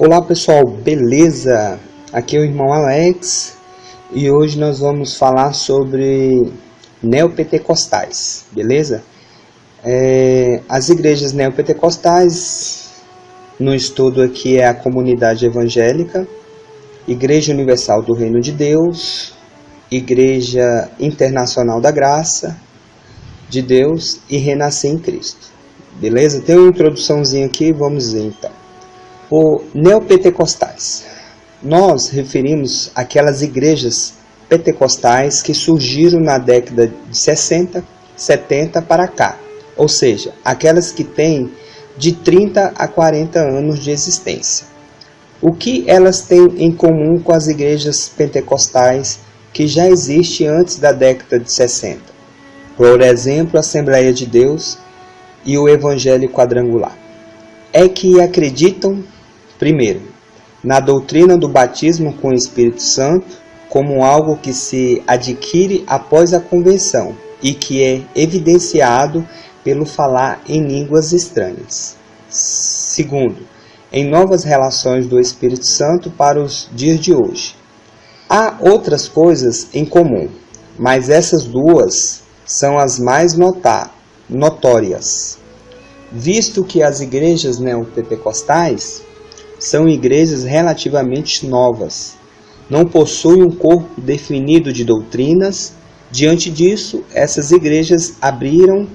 Olá pessoal, beleza? Aqui é o irmão Alex e hoje nós vamos falar sobre neopentecostais, beleza? As igrejas neopentecostais, no estudo aqui é a Comunidade Evangélica, Igreja Universal do Reino de Deus, Igreja Internacional da Graça de Deus e Renascer em Cristo, beleza? Tem uma introduçãozinha aqui, vamos ver então. O neopentecostais. Nós referimos aquelas igrejas pentecostais que surgiram na década de 60, 70 para cá. Ou seja, aquelas que têm de 30 a 40 anos de existência. O que elas têm em comum com as igrejas pentecostais que já existem antes da década de 60? Por exemplo, a Assembleia de Deus e o Evangelho Quadrangular. É que acreditam, primeiro, na doutrina do batismo com o Espírito Santo como algo que se adquire após a convenção e que é evidenciado pelo falar em línguas estranhas. Segundo, em novas relações do Espírito Santo para os dias de hoje. Há outras coisas em comum, mas essas duas são as mais notórias, visto que as igrejas neopentecostais são igrejas relativamente novas, não possuem um corpo definido de doutrinas. Diante disso, essas igrejas abriram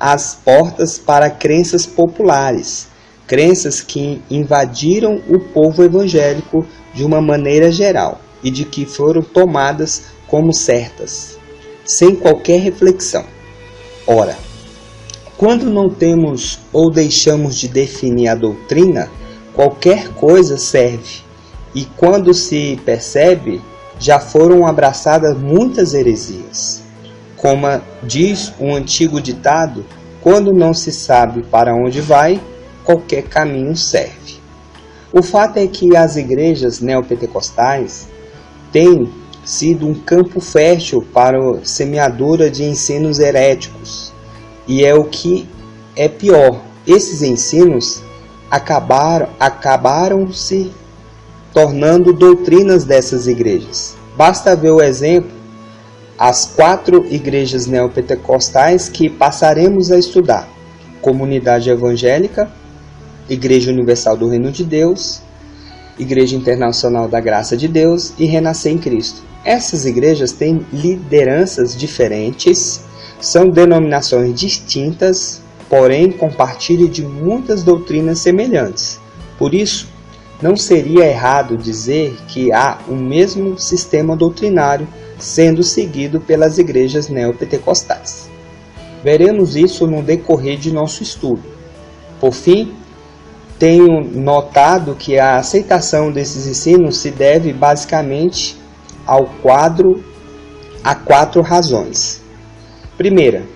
as portas para crenças populares, crenças que invadiram o povo evangélico de uma maneira geral e de que foram tomadas como certas, sem qualquer reflexão. Ora, quando não temos ou deixamos de definir a doutrina, qualquer coisa serve, e quando se percebe, já foram abraçadas muitas heresias. Como diz um antigo ditado, quando não se sabe para onde vai, qualquer caminho serve. O fato é que as igrejas neopentecostais têm sido um campo fértil para a semeadura de ensinos heréticos. E é o que é pior, esses ensinos acabaram se tornando doutrinas dessas igrejas. Basta ver o exemplo, as 4 igrejas neopentecostais que passaremos a estudar: Comunidade Evangélica, Igreja Universal do Reino de Deus, Igreja Internacional da Graça de Deus e Renascer em Cristo. Essas igrejas têm lideranças diferentes, são denominações distintas, porém compartilham de muitas doutrinas semelhantes. Por isso, não seria errado dizer que há um mesmo sistema doutrinário sendo seguido pelas igrejas neopentecostais. Veremos isso no decorrer de nosso estudo. Por fim, tenho notado que a aceitação desses ensinos se deve basicamente a 4 razões. Primeira,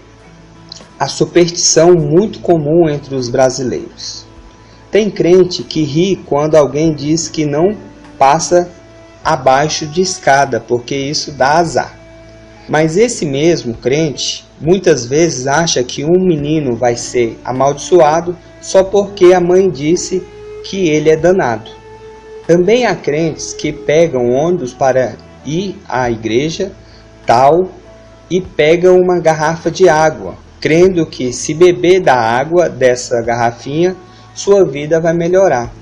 a superstição muito comum entre os brasileiros. Tem crente que ri quando alguém diz que não passa abaixo de escada, porque isso dá azar. Mas esse mesmo crente muitas vezes acha que um menino vai ser amaldiçoado só porque a mãe disse que ele é danado. Também há crentes que pegam ônibus para ir à igreja tal e pegam uma garrafa de água, crendo que se beber da água dessa garrafinha, sua vida vai melhorar.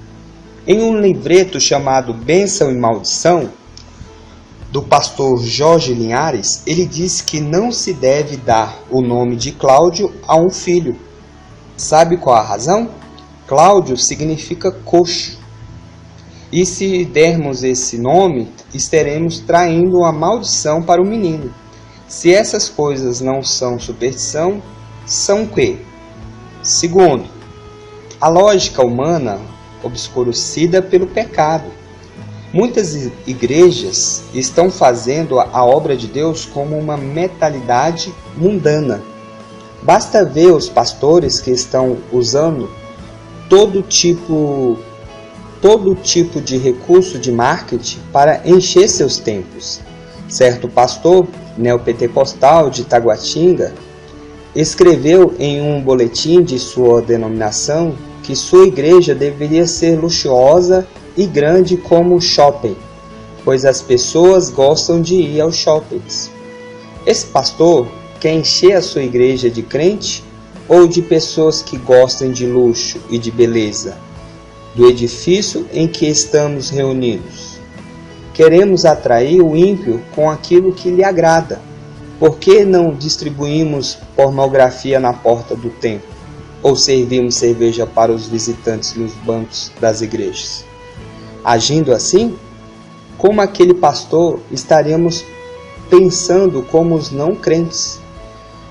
Em um livreto chamado Bênção e Maldição, do pastor Jorge Linhares, ele diz que não se deve dar o nome de Cláudio a um filho. Sabe qual a razão? Cláudio significa coxo. E se dermos esse nome, estaremos traindo uma maldição para o menino. Se essas coisas não são superstição, são o quê? Segundo, a lógica humana obscurecida pelo pecado. Muitas igrejas estão fazendo a obra de Deus como uma mentalidade mundana. Basta ver os pastores que estão usando todo tipo de recurso de marketing para encher seus templos. Certo pastor neopentecostal de Taguatinga escreveu em um boletim de sua denominação que sua igreja deveria ser luxuosa e grande como o shopping, pois as pessoas gostam de ir aos shoppings. Esse pastor quer encher a sua igreja de crente ou de pessoas que gostam de luxo e de beleza, do edifício em que estamos reunidos? Queremos atrair o ímpio com aquilo que lhe agrada. Por que não distribuímos pornografia na porta do templo? Ou servimos cerveja para os visitantes nos bancos das igrejas? Agindo assim, como aquele pastor, estaremos pensando como os não crentes,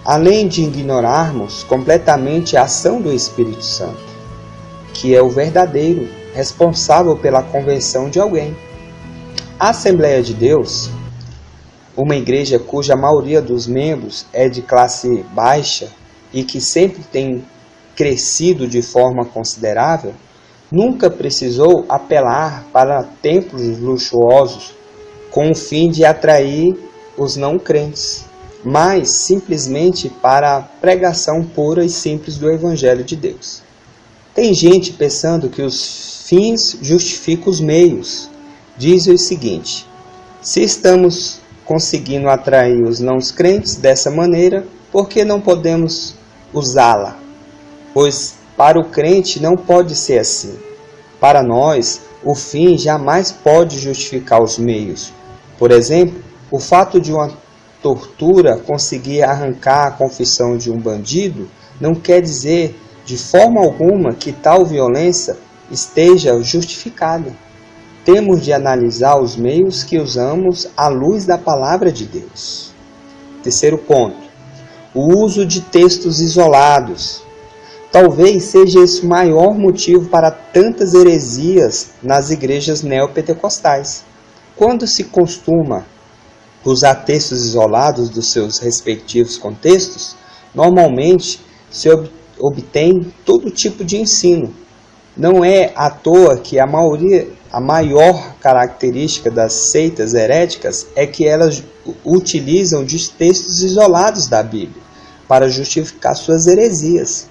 além de ignorarmos completamente a ação do Espírito Santo, que é o verdadeiro responsável pela conversão de alguém. A Assembleia de Deus, uma igreja cuja maioria dos membros é de classe baixa e que sempre tem crescido de forma considerável, nunca precisou apelar para templos luxuosos com o fim de atrair os não crentes, mas simplesmente para a pregação pura e simples do Evangelho de Deus. Tem gente pensando que os fins justificam os meios. Diz o seguinte: se estamos conseguindo atrair os não crentes dessa maneira, por que não podemos usá-la? Pois para o crente não pode ser assim. Para nós, o fim jamais pode justificar os meios. Por exemplo, o fato de uma tortura conseguir arrancar a confissão de um bandido não quer dizer de forma alguma que tal violência esteja justificada. Temos de analisar os meios que usamos à luz da palavra de Deus. Terceiro ponto: o uso de textos isolados. Talvez seja esse o maior motivo para tantas heresias nas igrejas neopentecostais. Quando se costuma usar textos isolados dos seus respectivos contextos, normalmente se obtém todo tipo de ensino. Não é à toa que a maior característica das seitas heréticas é que elas utilizam de textos isolados da Bíblia para justificar suas heresias.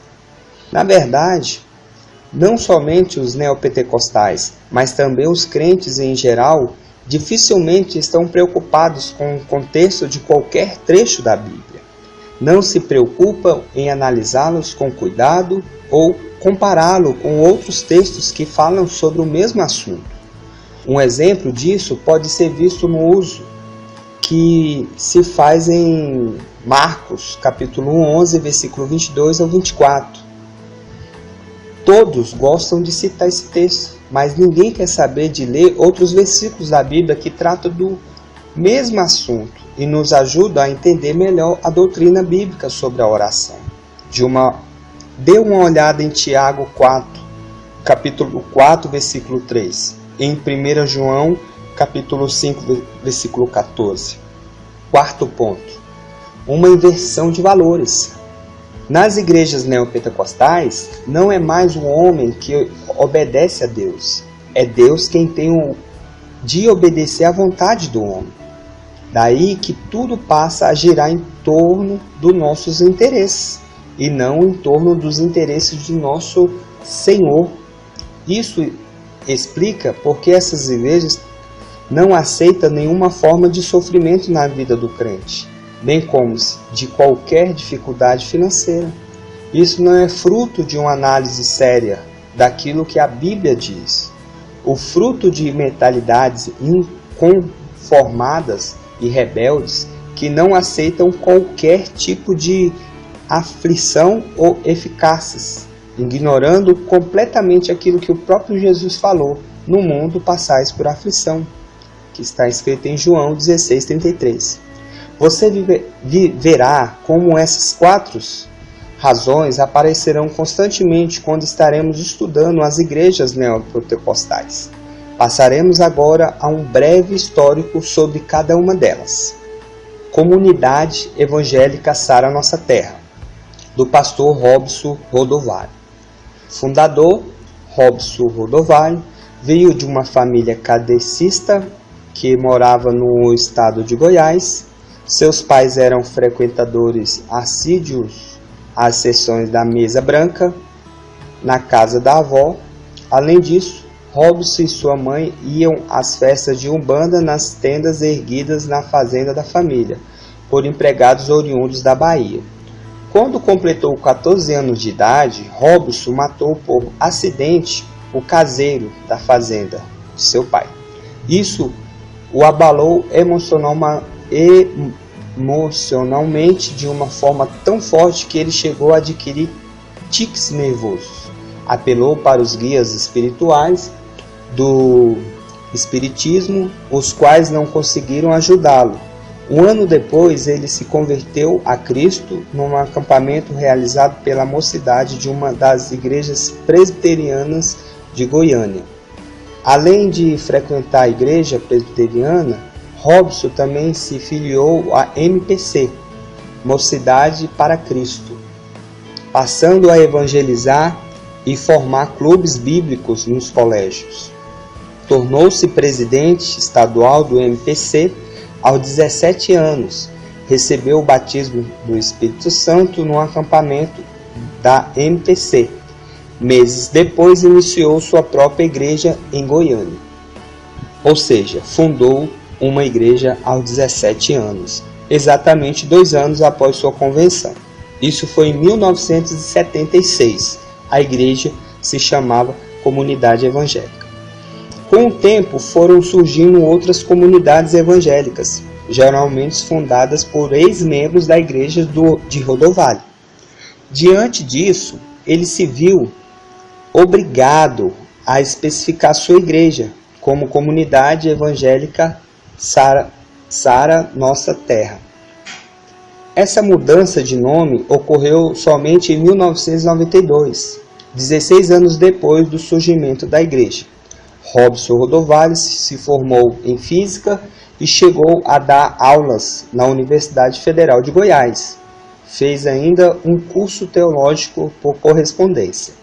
Na verdade, não somente os neopentecostais, mas também os crentes em geral, dificilmente estão preocupados com o contexto de qualquer trecho da Bíblia. Não se preocupam em analisá-los com cuidado ou compará-lo com outros textos que falam sobre o mesmo assunto. Um exemplo disso pode ser visto no uso que se faz em Marcos, capítulo 11, versículo 22 ao 24. Todos gostam de citar esse texto, mas ninguém quer saber de ler outros versículos da Bíblia que tratam do mesmo assunto e nos ajudam a entender melhor a doutrina bíblica sobre a oração. Dê uma olhada em Tiago 4, capítulo 4, versículo 3. Em 1 João, capítulo 5, versículo 14. Quarto ponto: uma inversão de valores. Nas igrejas neopentecostais, não é mais o homem que obedece a Deus. É Deus quem tem de obedecer à vontade do homem. Daí que tudo passa a girar em torno dos nossos interesses, e não em torno dos interesses de nosso Senhor. Isso explica porque essas igrejas não aceitam nenhuma forma de sofrimento na vida do crente, bem como de qualquer dificuldade financeira. Isso não é fruto de uma análise séria daquilo que a Bíblia diz. O fruto de mentalidades inconformadas e rebeldes que não aceitam qualquer tipo de aflição ou eficácias, ignorando completamente aquilo que o próprio Jesus falou: no mundo passais por aflição, que está escrito em João 16:33. Você verá como essas 4 razões aparecerão constantemente quando estaremos estudando as igrejas neopentecostais. Passaremos agora a um breve histórico sobre cada uma delas. Comunidade Evangélica Sara Nossa Terra, do pastor Robson Rodovalho. Fundador, Robson Rodovalho, veio de uma família kardecista que morava no estado de Goiás. Seus pais eram frequentadores assíduos às sessões da Mesa Branca. na casa da avó. Além disso, Robson e sua mãe iam às festas de Umbanda nas tendas erguidas na fazenda da família, por empregados oriundos da Bahia. Quando completou 14 anos de idade, Robson matou por acidente o caseiro da fazenda de seu pai. Isso o abalou emocionalmente de uma forma tão forte que ele chegou a adquirir tiques nervosos. Apelou para os guias espirituais do espiritismo, os quais não conseguiram ajudá-lo. Um ano depois, ele se converteu a Cristo num acampamento realizado pela mocidade de uma das igrejas presbiterianas de Goiânia. Além de frequentar a igreja presbiteriana, Robson também se filiou à MPC, Mocidade para Cristo, passando a evangelizar e formar clubes bíblicos nos colégios. Tornou-se presidente estadual do MPC aos 17 anos. Recebeu o batismo do Espírito Santo no acampamento da MPC. Meses depois, iniciou sua própria igreja em Goiânia. Ou seja, fundou uma igreja aos 17 anos, exatamente 2 anos após sua convenção. Isso foi em 1976. A igreja se chamava Comunidade Evangélica. Com o tempo, foram surgindo outras comunidades evangélicas, geralmente fundadas por ex-membros da igreja de Rodovalho. Diante disso, ele se viu obrigado a especificar sua igreja como Comunidade Evangélica Sara Nossa Terra. Essa mudança de nome ocorreu somente em 1992, 16 anos depois do surgimento da igreja. Robson Rodovalho se formou em Física e chegou a dar aulas na Universidade Federal de Goiás. Fez ainda um curso teológico por correspondência.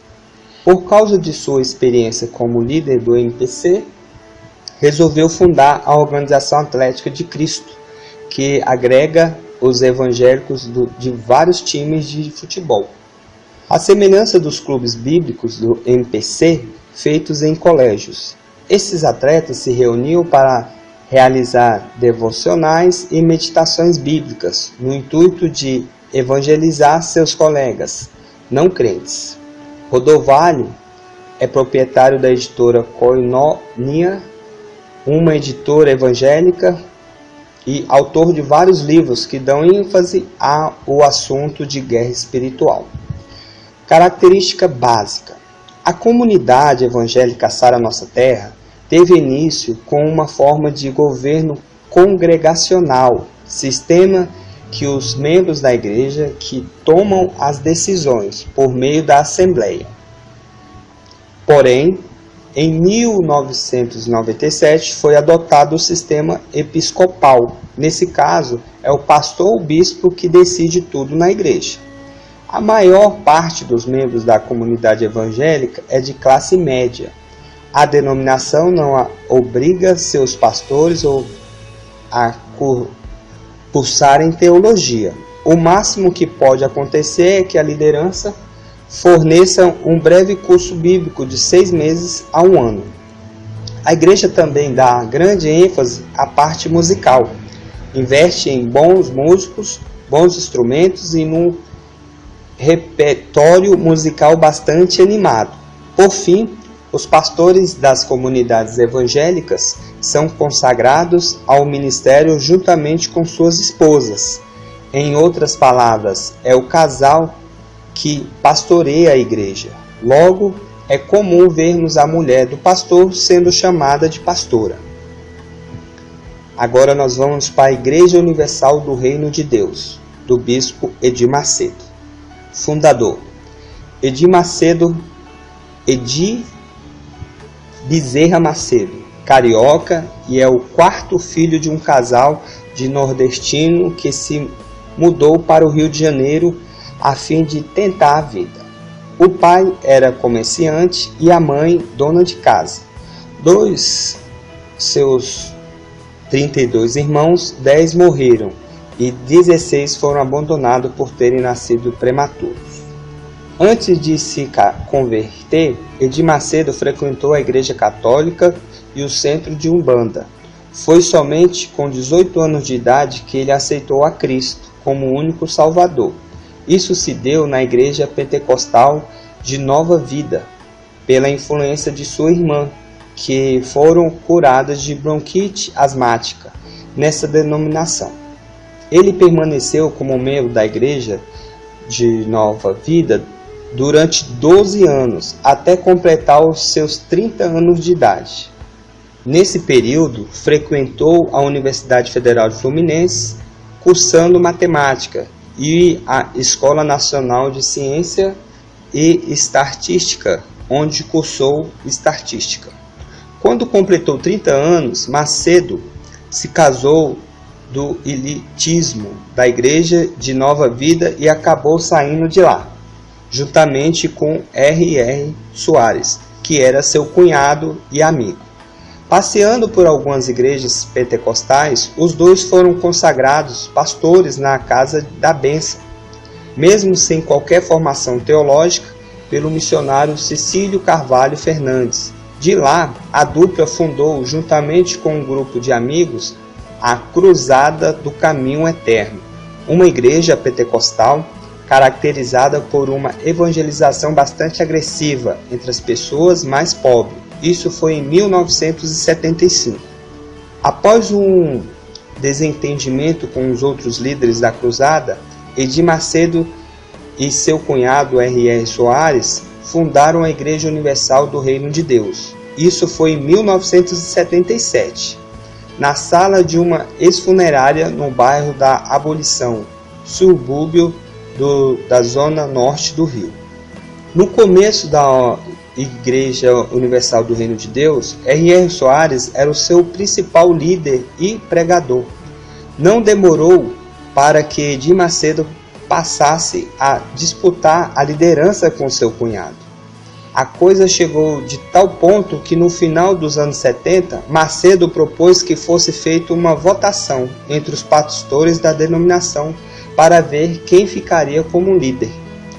Por causa de sua experiência como líder do MPC, resolveu fundar a Organização Atlética de Cristo, que agrega os evangélicos de vários times de futebol. A semelhança dos clubes bíblicos do MPC, feitos em colégios. Esses atletas se reuniam para realizar devocionais e meditações bíblicas, no intuito de evangelizar seus colegas não crentes. Rodovalho é proprietário da editora Koinonia, uma editora evangélica, e autor de vários livros que dão ênfase ao assunto de guerra espiritual. Característica básica: a comunidade evangélica Sara Nossa Terra teve início com uma forma de governo congregacional, sistema que os membros da igreja que tomam as decisões por meio da Assembleia. Porém, em 1997 foi adotado o sistema episcopal. Nesse caso, é o pastor ou bispo que decide tudo na igreja. A maior parte dos membros da comunidade evangélica é de classe média. A denominação não obriga seus pastores a cursarem teologia. O máximo que pode acontecer é que a liderança forneça um breve curso bíblico de 6 meses a 1 ano. A igreja também dá grande ênfase à parte musical. Investe em bons músicos, bons instrumentos e num repertório musical bastante animado. Por fim, os pastores das comunidades evangélicas são consagrados ao ministério juntamente com suas esposas. Em outras palavras, é o casal que pastoreia a igreja. Logo, é comum vermos a mulher do pastor sendo chamada de pastora. Agora nós vamos para a Igreja Universal do Reino de Deus, do bispo Edir Macedo. Fundador: Edir Bezerra Macedo, carioca, e é o 4º filho de um casal de nordestino que se mudou para o Rio de Janeiro a fim de tentar a vida. O pai era comerciante e a mãe dona de casa. Dos seus 32 irmãos, 10 morreram e 16 foram abandonados por terem nascido prematuros. Antes de se converter, Edir Macedo frequentou a Igreja Católica e o Centro de Umbanda. Foi somente com 18 anos de idade que ele aceitou a Cristo como único Salvador. Isso se deu na Igreja Pentecostal de Nova Vida, pela influência de sua irmã, que foram curadas de bronquite asmática nessa denominação. Ele permaneceu como membro da Igreja de Nova Vida durante 12 anos, até completar os seus 30 anos de idade. Nesse período, frequentou a Universidade Federal de Fluminense, cursando matemática, e a Escola Nacional de Ciência e Estatística, onde cursou estatística. Quando completou 30 anos, Macedo se casou do elitismo da Igreja de Nova Vida e acabou saindo de lá, juntamente com R.R. Soares, que era seu cunhado e amigo. Passeando por algumas igrejas pentecostais, os dois foram consagrados pastores na Casa da Bênção, mesmo sem qualquer formação teológica, pelo missionário Cecílio Carvalho Fernandes. De lá, a dupla fundou, juntamente com um grupo de amigos, a Cruzada do Caminho Eterno, uma igreja pentecostal caracterizada por uma evangelização bastante agressiva entre as pessoas mais pobres. Isso foi em 1975. Após um desentendimento com os outros líderes da cruzada, Edir Macedo e seu cunhado R.R. Soares fundaram a Igreja Universal do Reino de Deus. Isso foi em 1977, na sala de uma ex-funerária no bairro da Abolição, subúrbio da zona norte do Rio. No começo da Igreja Universal do Reino de Deus, R.R. Soares era o seu principal líder e pregador. Não demorou para que Edir Macedo passasse a disputar a liderança com seu cunhado. A coisa chegou de tal ponto que no final dos anos 70, Macedo propôs que fosse feita uma votação entre os pastores da denominação para ver quem ficaria como líder.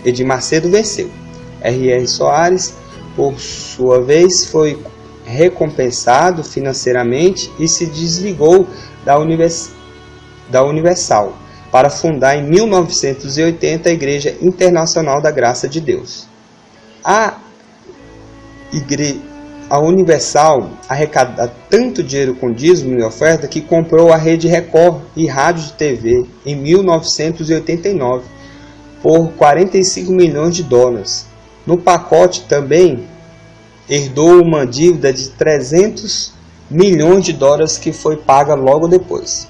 Edir Macedo venceu. R.R. Soares, por sua vez, foi recompensado financeiramente e se desligou da Universal para fundar em 1980 a Igreja Internacional da Graça de Deus. A Universal arrecada tanto dinheiro com dízimo e oferta que comprou a Rede Record e Rádio de TV em 1989 por 45 milhões de dólares. No pacote também herdou uma dívida de 300 milhões de dólares que foi paga logo depois.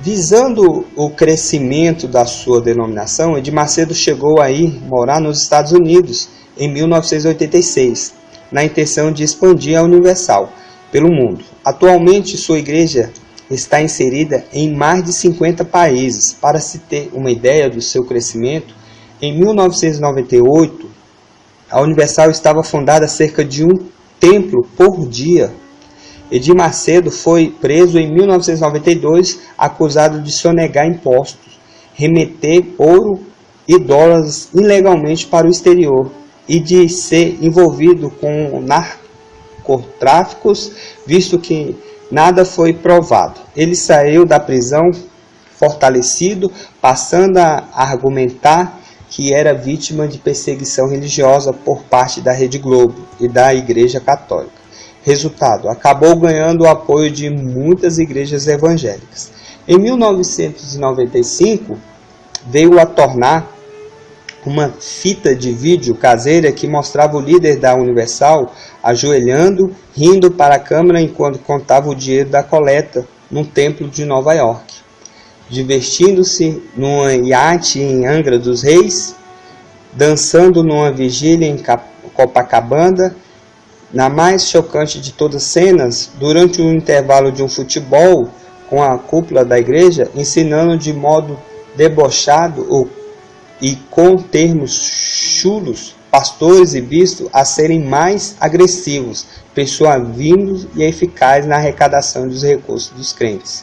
Visando o crescimento da sua denominação, Edir Macedo chegou a ir morar nos Estados Unidos em 1986, na intenção de expandir a Universal pelo mundo. Atualmente, sua igreja está inserida em mais de 50 países. Para se ter uma ideia do seu crescimento, em 1998, a Universal estava fundada a cerca de um templo por dia. Edir Macedo foi preso em 1992, acusado de sonegar impostos, remeter ouro e dólares ilegalmente para o exterior e de ser envolvido com narcotráficos, visto que nada foi provado. Ele saiu da prisão fortalecido, passando a argumentar que era vítima de perseguição religiosa por parte da Rede Globo e da Igreja Católica. Resultado, acabou ganhando o apoio de muitas igrejas evangélicas. Em 1995, veio a tornar uma fita de vídeo caseira que mostrava o líder da Universal ajoelhando, rindo para a câmera enquanto contava o dinheiro da coleta num templo de Nova York, divertindo-se num iate em Angra dos Reis, dançando numa vigília em Copacabana. Na mais chocante de todas as cenas, durante o intervalo de um futebol com a cúpula da igreja, ensinando de modo debochado e com termos chulos, pastores e bispos a serem mais agressivos, persuasivos e eficazes na arrecadação dos recursos dos crentes.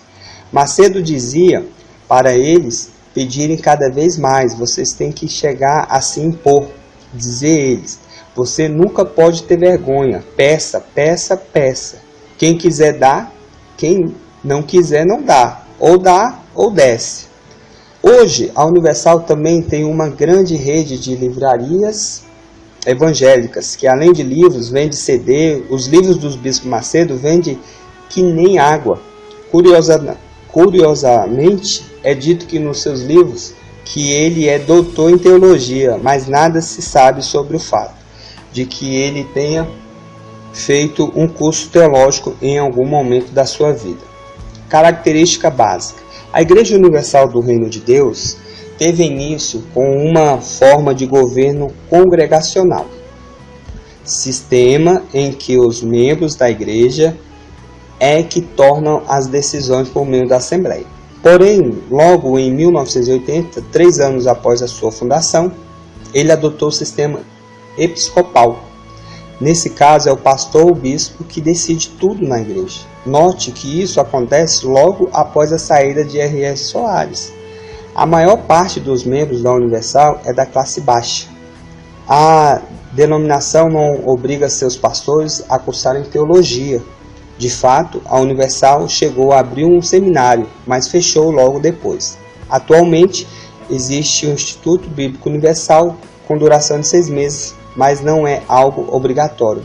Macedo dizia para eles pedirem cada vez mais. Vocês têm que chegar a se impor, dizer a eles: você nunca pode ter vergonha, peça, peça, peça. Quem quiser dá, quem não quiser não dá, ou desce. Hoje, a Universal também tem uma grande rede de livrarias evangélicas, que além de livros, vende CD. Os livros dos Bispo Macedo vende que nem água. Curiosamente, é dito que nos seus livros que ele é doutor em teologia, mas nada se sabe sobre o fato de que ele tenha feito um curso teológico em algum momento da sua vida. Característica básica: a Igreja Universal do Reino de Deus teve início com uma forma de governo congregacional, sistema em que os membros da igreja é que tornam as decisões por meio da Assembleia. Porém, logo em 1980, 3 anos após a sua fundação, ele adotou o sistema episcopal. Nesse caso, é o pastor ou bispo que decide tudo na igreja. Note que isso acontece logo após a saída de R.R. Soares. A maior parte dos membros da Universal é da classe baixa. A denominação não obriga seus pastores a cursarem teologia. De fato, a Universal chegou a abrir um seminário, mas fechou logo depois. Atualmente, existe o Instituto Bíblico Universal com duração de 6 meses, mas não é algo obrigatório.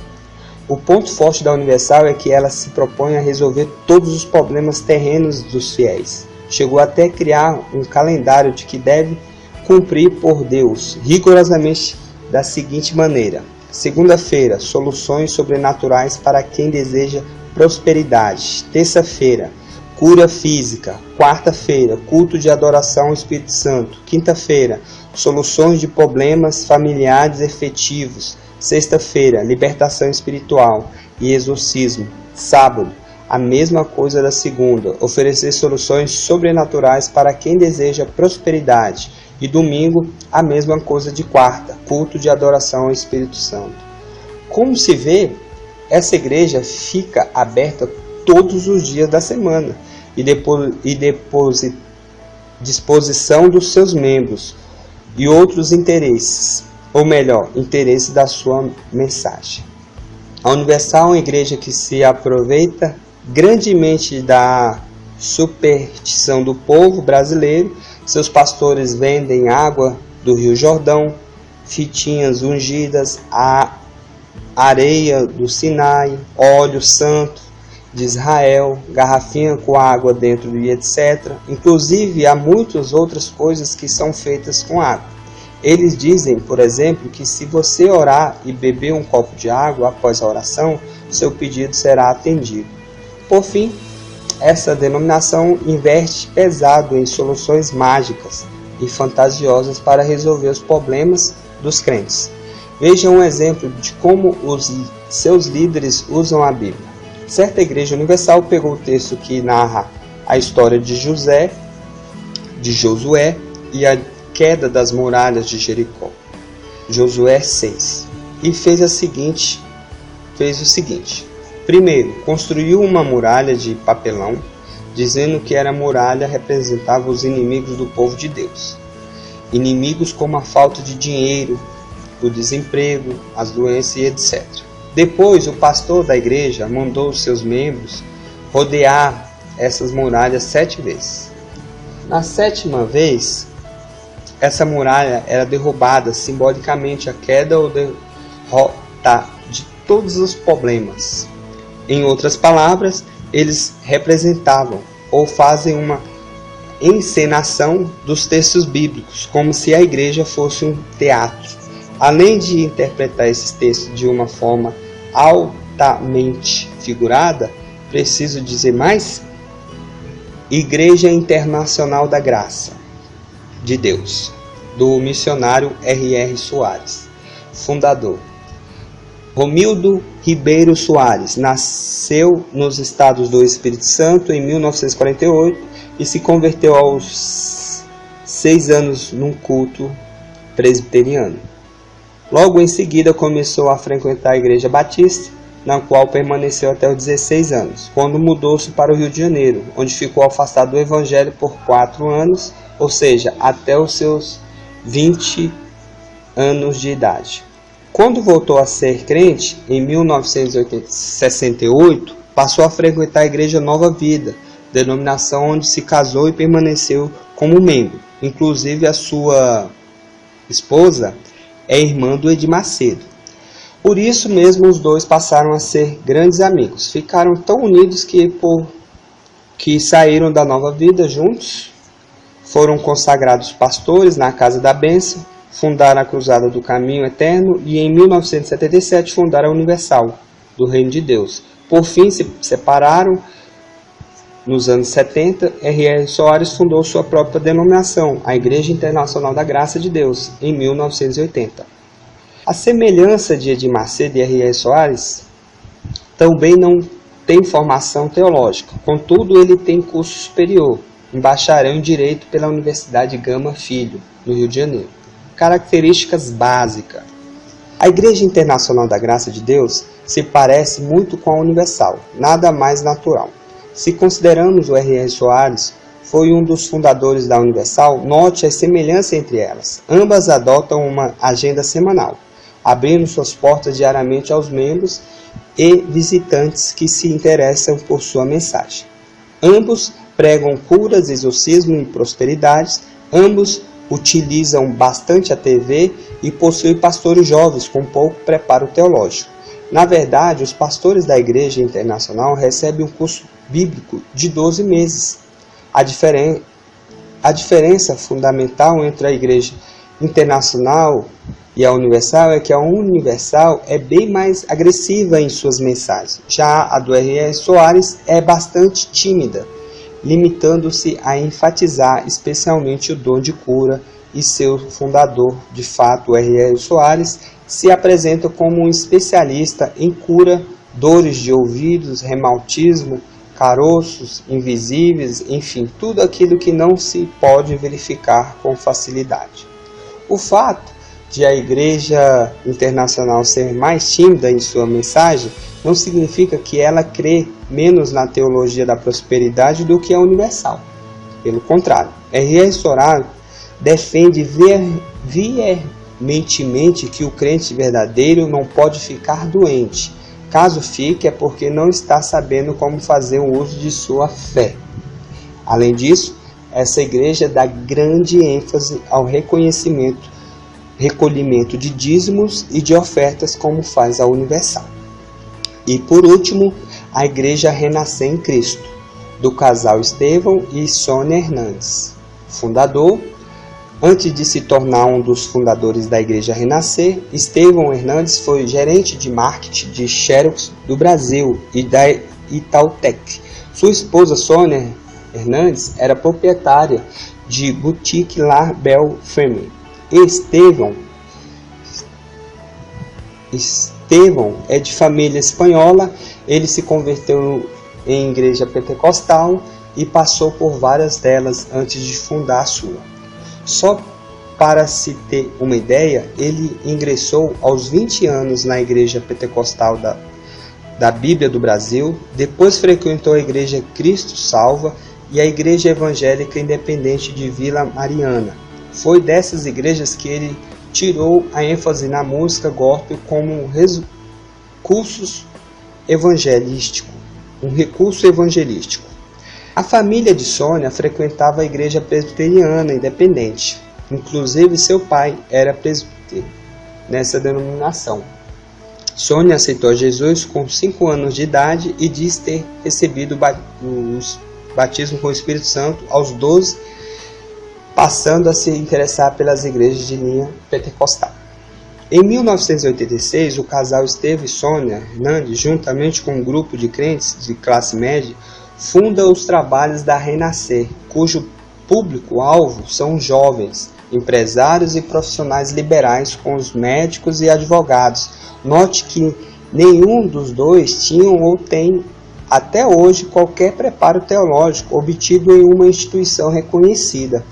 O ponto forte da Universal é que ela se propõe a resolver todos os problemas terrenos dos fiéis. Chegou até a criar um calendário de que deve cumprir por Deus, rigorosamente da seguinte maneira: segunda-feira, soluções sobrenaturais para quem deseja prosperidade. Terça-feira, cura física. Quarta-feira, culto de adoração ao Espírito Santo. Quinta-feira, soluções de problemas familiares efetivos. Sexta-feira, libertação espiritual e exorcismo. Sábado, a mesma coisa da segunda, oferecer soluções sobrenaturais para quem deseja prosperidade. E domingo, a mesma coisa de quarta, culto de adoração ao Espírito Santo. Como se vê, essa igreja fica aberta todos os dias da semana e disposição dos seus membros e outros interesses, ou melhor, interesses da sua mensagem. A Universal é uma igreja que se aproveita grandemente da superstição do povo brasileiro. Seus pastores vendem água do Rio Jordão, fitinhas ungidas, a areia do Sinai, óleo santo de Israel, garrafinha com água dentro e etc. Inclusive, há muitas outras coisas que são feitas com água. Eles dizem, por exemplo, que se você orar e beber um copo de água após a oração, seu pedido será atendido. Por fim, essa denominação investe pesado em soluções mágicas e fantasiosas para resolver os problemas dos crentes. Veja um exemplo de como os seus líderes usam a Bíblia. Certa igreja universal pegou o texto que narra a história de Josué e a queda das muralhas de Jericó, Josué 6, e fez o seguinte: primeiro, construiu uma muralha de papelão, dizendo que a muralha representava os inimigos do povo de Deus, inimigos como a falta de dinheiro, o desemprego, as doenças e etc. Depois, o pastor da igreja mandou os seus membros rodear essas muralhas 7 vezes. Na 7ª vez, essa muralha era derrubada, simbolicamente a queda ou derrota de todos os problemas. Em outras palavras, eles representavam ou fazem uma encenação dos textos bíblicos, como se a igreja fosse um teatro. Além de interpretar esses textos de uma forma altamente figurada, preciso dizer mais? Igreja Internacional da Graça de Deus, do missionário R.R. Soares, fundador. Romildo Ribeiro Soares nasceu nos Estados do Espírito Santo em 1948 e se converteu aos 6 anos num culto presbiteriano. Logo em seguida começou a frequentar a Igreja Batista, na qual permaneceu até os 16 anos, quando mudou-se para o Rio de Janeiro, onde ficou afastado do Evangelho por 4 anos ou seja, até os seus 20 anos de idade. Quando voltou a ser crente, em 1968, passou a frequentar a Igreja Nova Vida, denominação onde se casou e permaneceu como membro. Inclusive, a sua esposa é irmã do Edir Macedo. Por isso mesmo, os dois passaram a ser grandes amigos. Ficaram tão unidos que saíram da Nova Vida juntos, foram consagrados pastores na Casa da Bênção, fundaram a Cruzada do Caminho Eterno e em 1977 fundaram a Universal, do Reino de Deus. Por fim, se separaram. Nos anos 70, R.R. Soares fundou sua própria denominação, a Igreja Internacional da Graça de Deus, em 1980. A semelhança de Edir Macedo e R.R. Soares também não tem formação teológica, contudo ele tem curso superior, em bacharel em Direito pela Universidade Gama Filho, no Rio de Janeiro. Características básicas. A Igreja Internacional da Graça de Deus se parece muito com a Universal, nada mais natural. Se consideramos o R.R. Soares, foi um dos fundadores da Universal, note as semelhanças entre elas. Ambas adotam uma agenda semanal, abrindo suas portas diariamente aos membros e visitantes que se interessam por sua mensagem. Ambos pregam curas, exorcismo e prosperidades. Ambos utilizam bastante a TV e possuem pastores jovens com pouco preparo teológico. Na verdade, os pastores da Igreja Internacional recebem um curso bíblico de 12 meses. A diferença fundamental entre a Igreja Internacional e a Universal é que a Universal é bem mais agressiva em suas mensagens. Já a do R.R. Soares é bastante tímida, limitando-se a enfatizar especialmente o dom de cura, e seu fundador, de fato, o R.R. Soares, se apresenta como um especialista em cura, dores de ouvidos, reumatismo, caroços invisíveis, enfim, tudo aquilo que não se pode verificar com facilidade. O fato de a Igreja Internacional ser mais tímida em sua mensagem não significa que ela crê menos na teologia da prosperidade do que a Universal. Pelo contrário, R.R. Soares defende veementemente que o crente verdadeiro não pode ficar doente. Caso fique, é porque não está sabendo como fazer o uso de sua fé. Além disso, essa igreja dá grande ênfase ao recolhimento de dízimos e de ofertas, como faz a Universal. E por último, a Igreja Renascer em Cristo, do casal Estevão e Sônia Hernandes, fundador. Antes de se tornar um dos fundadores da Igreja Renascer, Estevão Hernandes foi gerente de marketing de Xerox do Brasil e da Itautec. Sua esposa Sônia Hernandes era proprietária de Boutique La Belle Femme. Estevão é de família espanhola. Ele se converteu em igreja pentecostal e passou por várias delas antes de fundar a sua. Só para se ter uma ideia, ele ingressou aos 20 anos na Igreja Pentecostal da Bíblia do Brasil, depois frequentou a Igreja Cristo Salva e a Igreja Evangélica Independente de Vila Mariana. Foi dessas igrejas que ele tirou a ênfase na música gospel como um recurso evangelístico. A família de Sônia frequentava a Igreja Presbiteriana Independente. Inclusive, seu pai era presbítero nessa denominação. Sônia aceitou Jesus com 5 anos de idade e diz ter recebido o batismo com o Espírito Santo aos 12, passando a se interessar pelas igrejas de linha pentecostal. Em 1986, o casal Estevão e Sônia Hernandes, juntamente com um grupo de crentes de classe média, funda os Trabalhos da Renascer, cujo público-alvo são jovens, empresários e profissionais liberais, com os médicos e advogados. Note que nenhum dos dois tinham ou tem até hoje qualquer preparo teológico obtido em uma instituição reconhecida.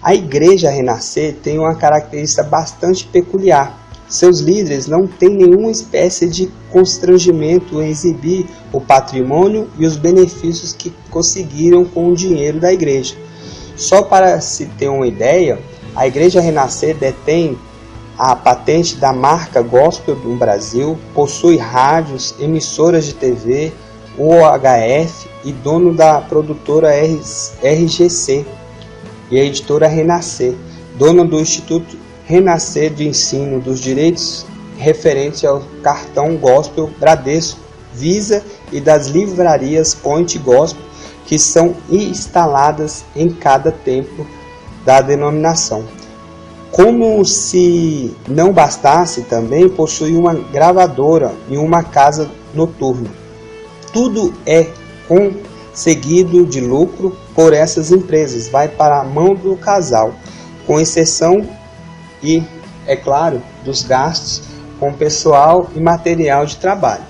A Igreja Renascer tem uma característica bastante peculiar. Seus líderes não têm nenhuma espécie de constrangimento em exibir o patrimônio e os benefícios que conseguiram com o dinheiro da igreja. Só para se ter uma ideia, a Igreja Renascer detém a patente da marca Gospel no Brasil, possui rádios, emissoras de TV, UHF e dono da produtora RGC e a editora Renascer, dona do Instituto Renascer de Ensino dos Direitos referente ao cartão Gospel Bradesco, Visa e das livrarias Point Gospel, que são instaladas em cada templo da denominação. Como se não bastasse, também possui uma gravadora e uma casa noturna. Tudo é conseguido de lucro por essas empresas, vai para a mão do casal, com exceção e, é claro, dos gastos com pessoal e material de trabalho.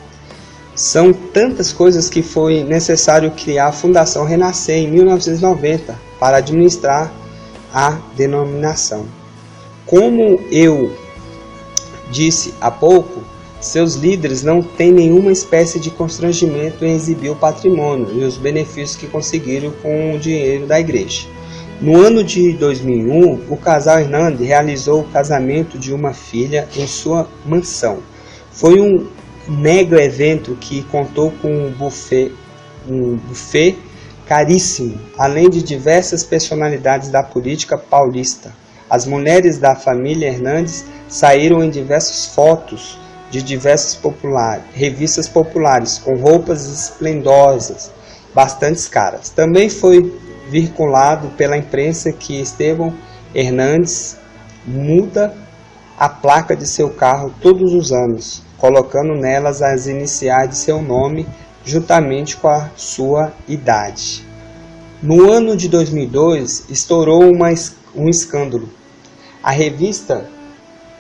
São tantas coisas que foi necessário criar a Fundação Renascer em 1990 para administrar a denominação. Como eu disse há pouco, seus líderes não têm nenhuma espécie de constrangimento em exibir o patrimônio e os benefícios que conseguiram com o dinheiro da igreja. No ano de 2001, o casal Hernandes realizou o casamento de uma filha em sua mansão. Foi um mega evento que contou com um buffet caríssimo, além de diversas personalidades da política paulista. As mulheres da família Hernandes saíram em diversas fotos de diversas revistas populares, com roupas esplendorosas, bastante caras. Também foi vinculado pela imprensa que Estevão Hernandes muda a placa de seu carro todos os anos, colocando nelas as iniciais de seu nome, juntamente com a sua idade. No ano de 2002, estourou um escândalo. A revista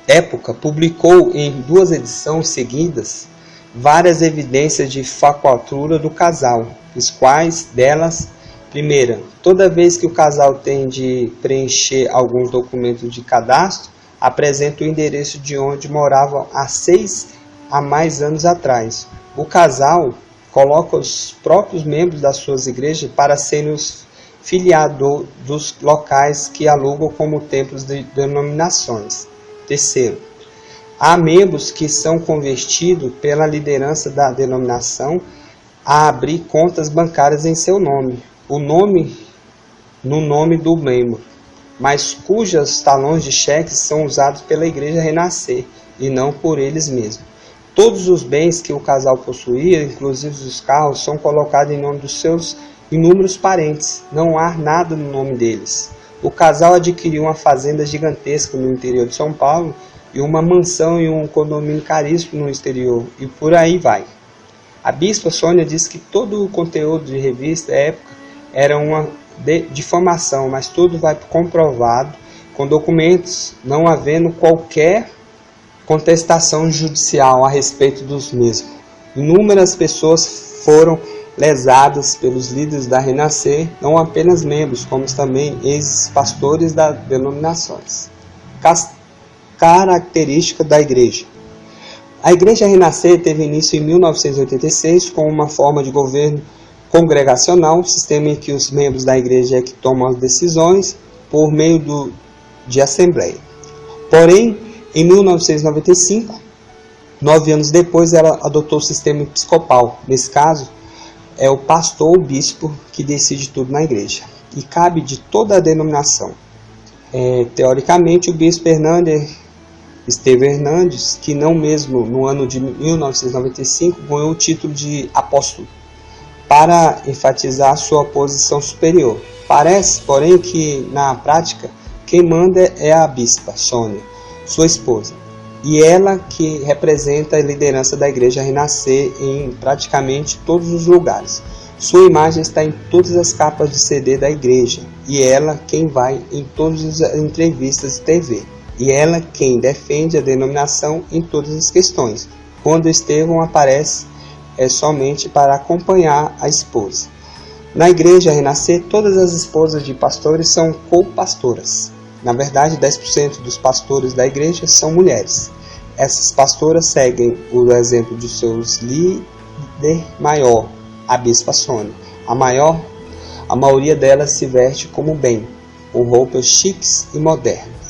Época publicou em 2 edições seguidas várias evidências de falcatrua do casal, as quais delas: primeira, toda vez que o casal tem de preencher alguns documentos de cadastro, apresenta o endereço de onde moravam há 6 a mais anos atrás. O casal coloca os próprios membros das suas igrejas para serem os filiados dos locais que alugam como templos de denominações. Terceiro, há membros que são convertidos pela liderança da denominação a abrir contas bancárias em seu nome, no nome do membro, mas cujos talões de cheques são usados pela Igreja Renascer e não por eles mesmos. Todos os bens que o casal possuía, inclusive os carros, são colocados em nome dos seus inúmeros parentes. Não há nada no nome deles. O casal adquiriu uma fazenda gigantesca no interior de São Paulo e uma mansão e um condomínio caríssimo no exterior, e por aí vai. A bispa Sônia disse que todo o conteúdo de revista Época era uma difamação, mas tudo vai comprovado com documentos, não havendo qualquer contestação judicial a respeito dos mesmos. Inúmeras pessoas foram lesadas pelos líderes da Renascer, não apenas membros, como também ex-pastores das denominações. Característica da igreja. A Igreja Renascer teve início em 1986 com uma forma de governo congregacional, sistema em que os membros da igreja é que tomam as decisões por meio de assembleia. Porém, em 1995, 9 anos depois, ela adotou o sistema episcopal. Nesse caso, é o pastor ou bispo que decide tudo na igreja, e cabe de toda a denominação. Teoricamente, o bispo Estevão Hernandes, que não mesmo no ano de 1995 ganhou o título de apóstolo, para enfatizar sua posição superior. Parece, porém, que na prática quem manda é a bispa Sônia, sua esposa, e ela que representa a liderança da Igreja Renascer em praticamente todos os lugares. Sua imagem está em todas as capas de CD da igreja, e ela quem vai em todas as entrevistas de TV, e ela quem defende a denominação em todas as questões. Quando Estevão aparece, é somente para acompanhar a esposa. Na Igreja Renascer, todas as esposas de pastores são co-pastoras. Na verdade, 10% dos pastores da igreja são mulheres. Essas pastoras seguem o exemplo de seus líder maior, a bispa Sônia. A maioria delas se veste como bem, com roupas chiques e modernas.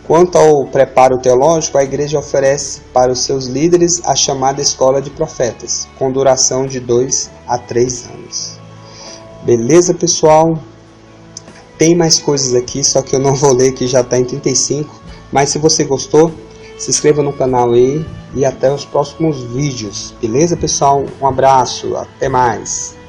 Quanto ao preparo teológico, a igreja oferece para os seus líderes a chamada Escola de Profetas, com duração de 2 a 3 anos. Beleza, pessoal? Tem mais coisas aqui, só que eu não vou ler, que já está em 35. Mas se você gostou, se inscreva no canal aí e até os próximos vídeos. Beleza, pessoal? Um abraço, até mais!